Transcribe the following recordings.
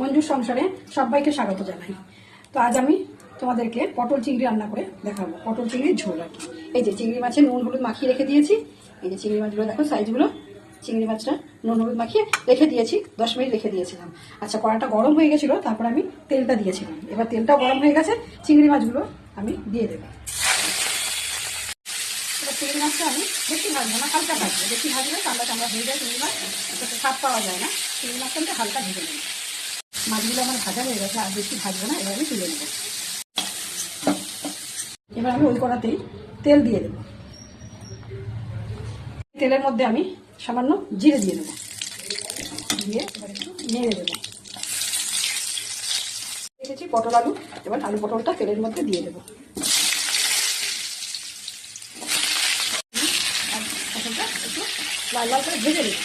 মঞ্জুর সংসারে সবাইকে স্বাগত জানাই। তো আজ আমি তোমাদেরকে পটল চিংড়ি রান্না করে দেখাবো। পটল চিংড়ির ঝোল আর কি। এই যে চিংড়ি মাছের নুন হলুদ মাখিয়ে রেখে দিয়েছি। এই যে চিংড়ি মাছগুলো দেখো সাইজগুলো। চিংড়ি মাছটা নুন হলুদ মাখিয়ে রেখে দিয়েছি, 10 মিনিট রেখে দিয়েছিলাম। আচ্ছা, কড়াটা গরম হয়ে গেছিলো, তারপর আমি তেলটা দিয়েছিলাম। এবার তেলটাও গরম হয়ে গেছে, চিংড়ি মাছগুলো আমি দিয়ে দেবো। এবার চিংড়ি মাছটা আমি বেশি ভাজবো না, হালকা ভাজবো। বেশি ভাজলে চামড়া চামড়া হয়ে যায় চিংড়ি মাছ, স্বাদ পাওয়া যায় না। চিংড়ি মাছটা আমি হালকা ভেজে নেব। মাছগুলো আমার ভাজা হয়ে গেছে, আর বেশি ভাজবো না। এবার আমি তুলে নেব। এবার আমি ওই কড়াতেই তেল দিয়ে দেবো। তেলের মধ্যে আমি সামান্য জিরে দিয়ে দেবো, দিয়ে এবার একটু নেড়ে দেবো। রেখেছি পটল আলু, এবার আলু পটলটা তেলের মধ্যে দিয়ে দেবো। আর পটলটা একটু লাল লাল করে ভেজে দেবো।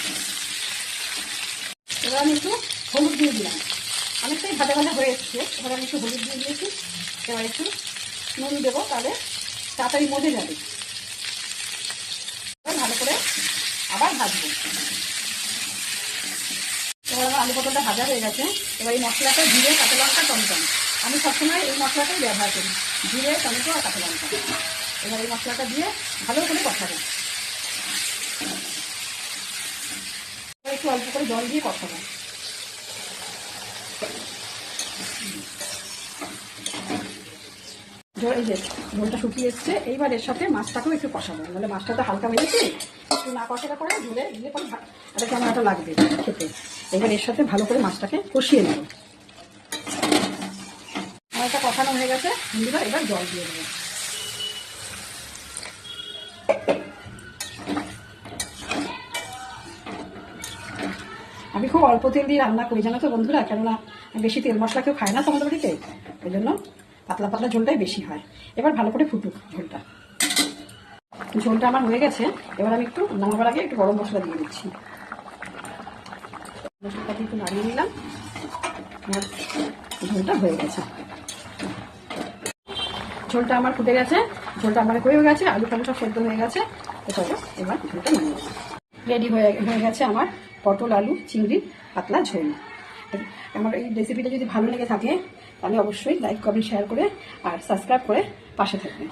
এবার আমি একটু হলুদ দিয়ে দিলাম। অনেকটাই ভাজা ভাজা হয়ে এসছে, এবার আমি একটু হলুদ দিয়ে দিয়েছি। এবার একটু নুন দেবো, তাহলে তাড়াতাড়ি মজে যাবে। ভালো করে আবার ভাজবো। এবার আমার আলু পটলটা ভাজা হয়ে গেছে। এবার এই মশলাটা জিরে, কাঁচা লঙ্কা, টমেটো, আমি সবসময় এই মশলাটাই ব্যবহার করি, জিরে, টমেটো আর কাঁচা লঙ্কা। এবার এই মশলাটা দিয়ে ভালো করে কষাবো। একটু অল্প করে জল দিয়ে কষাবো। এই যে ঝোলটা শুকিয়ে এসছে, এইবার এর সাথে মাছটাকেও একটু কষাবো। নাহলে মাছটা তো হালকা হয়ে গেছে, একটু না কষালে পরে ঝোলে দিলে পরে একটা কেমন একটা লাগবে খেতে। এবার এর সাথে ভালো করে মাছটাকে কষিয়ে নেব। মাছটা কষানো হয়ে গেছে, এবার জল দিয়ে দেবো। আমি খুব অল্প তেল দিয়ে রান্না করি, জানো তো বন্ধুরা, কেননা বেশি তেল মশলা কেউ খায় না তো আমাদের বাড়িতে, ওই জন্য পাতলা পাতলা ঝোলটাই বেশি হয়। এবার ভালো করে ফুটুক ঝোলটা। ঝোলটা আমার হয়ে গেছে, এবার আমি একটু নামাবার আগে একটু গরম মশলা দিয়ে দিচ্ছি। মশলাটা দিয়ে একটু নাড়িয়ে নিলাম, আমার ঝোলটা হয়ে গেছে। ঝোলটা আমার ফুটে গেছে, ঝোলটা আমার হয়ে গেছে, আলু টালু সব সেদ্ধ হয়ে গেছে। চলো এবার ঝোলটা নামিয়ে দেবো। রেডি হয়ে গেছে আমার পটল আলু চিংড়ির পাতলা ঝোল। আমার এই রেসিপিটা যদি ভালো লেগে থাকে তাহলে অবশ্যই লাইক কমেন্ট শেয়ার করে আর সাবস্ক্রাইব করে পাশে থাকবেন।